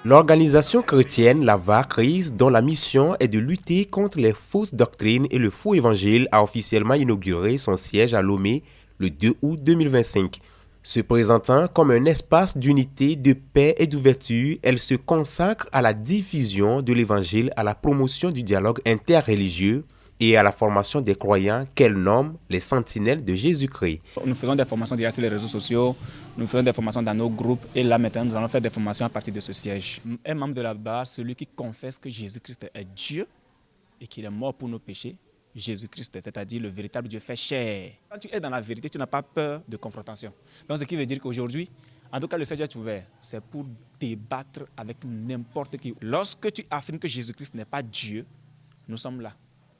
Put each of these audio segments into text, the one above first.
L'organisation chrétienne Lava Christ, dont la mission est de lutter contre les fausses doctrines et le faux évangile, a officiellement inauguré son siège à Lomé le 2 août 2025. Se présentant comme un espace d'unité, de paix et d'ouverture, elle se consacre à la diffusion de l'évangile, à la promotion du dialogue interreligieux et à la formation des croyants qu'elle nomme les sentinelles de Jésus-Christ. Nous faisons des formations déjà sur les réseaux sociaux, nous faisons des formations dans nos groupes et là maintenant nous allons faire des formations à partir de ce siège. Un membre de la barre, celui qui confesse que Jésus-Christ est Dieu et qu'il est mort pour nos péchés, Jésus-Christ, c'est-à-dire le véritable Dieu fait chair. Quand tu es dans la vérité, tu n'as pas peur de confrontation. Donc ce qui veut dire qu'aujourd'hui, en tout cas le siège est ouvert, c'est pour débattre avec n'importe qui. Lorsque tu affirmes que Jésus-Christ n'est pas Dieu, nous sommes là.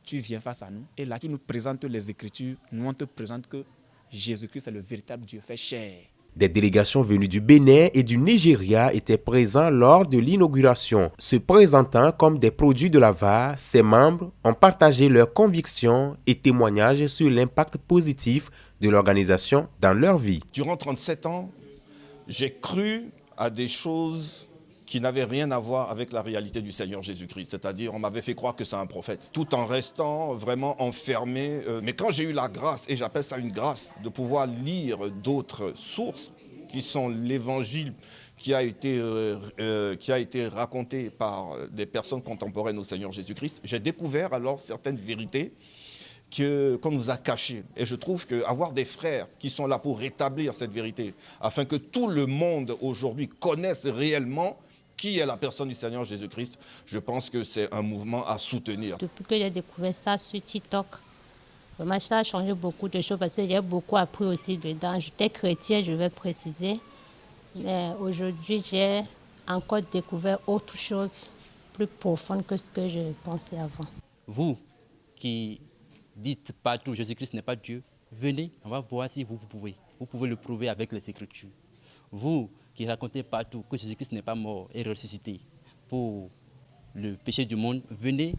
Tu viens face à nous et là tu nous présentes les Écritures, nous on te présente que Jésus-Christ est le véritable Dieu fait chair. Des délégations venues du Bénin et du Nigeria étaient présents lors de l'inauguration. Se présentant comme des produits de Lava, ses membres ont partagé leurs convictions et témoignages sur l'impact positif de l'organisation dans leur vie. Durant 37 ans, j'ai cru à des choses qui n'avait rien à voir avec la réalité du Seigneur Jésus-Christ. C'est-à-dire, on m'avait fait croire que c'est un prophète, tout en restant vraiment enfermé. Mais quand j'ai eu la grâce, et j'appelle ça une grâce, de pouvoir lire d'autres sources, qui sont l'évangile qui a été raconté par des personnes contemporaines au Seigneur Jésus-Christ, j'ai découvert alors certaines vérités qu'on nous a cachées. Et je trouve qu'avoir des frères qui sont là pour rétablir cette vérité, afin que tout le monde aujourd'hui connaisse réellement qui est la personne du Seigneur Jésus-Christ, je pense que c'est un mouvement à soutenir. Depuis que j'ai découvert ça sur TikTok, vraiment ça a changé beaucoup de choses parce que j'ai beaucoup appris aussi dedans. J'étais chrétien, je vais préciser, mais aujourd'hui j'ai encore découvert autre chose plus profonde que ce que je pensais avant. Vous qui dites partout Jésus-Christ n'est pas Dieu, venez, on va voir si vous pouvez. Vous pouvez le prouver avec les Écritures. Vous qui racontez partout que Jésus-Christ n'est pas mort et ressuscité pour le péché du monde, venez,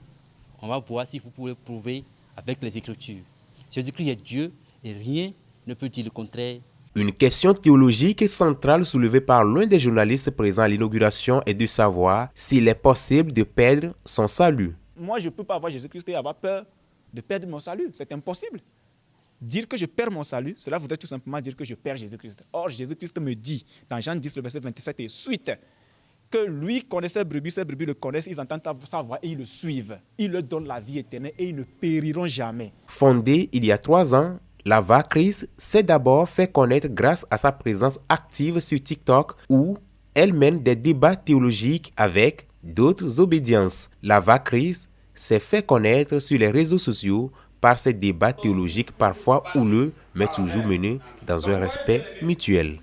on va voir si vous pouvez prouver avec les Écritures. Jésus-Christ est Dieu et rien ne peut dire le contraire. Une question théologique centrale soulevée par l'un des journalistes présents à l'inauguration est de savoir s'il est possible de perdre son salut. Moi, je ne peux pas avoir Jésus-Christ et avoir peur de perdre mon salut. C'est impossible. Dire que je perds mon salut, cela voudrait tout simplement dire que je perds Jésus-Christ. Or, Jésus-Christ me dit, dans Jean 10, le verset 27 et suite, que lui connaît ses brebis le connaissent, ils entendent sa voix et ils le suivent. Il leur donne la vie éternelle et ils ne périront jamais. Fondée il y a 3 ans, Lava Christ s'est d'abord fait connaître grâce à sa présence active sur TikTok où elle mène des débats théologiques avec d'autres obédiences. Lava Christ s'est fait connaître sur les réseaux sociaux par ses débats théologiques parfois houleux, mais toujours menés dans un respect mutuel.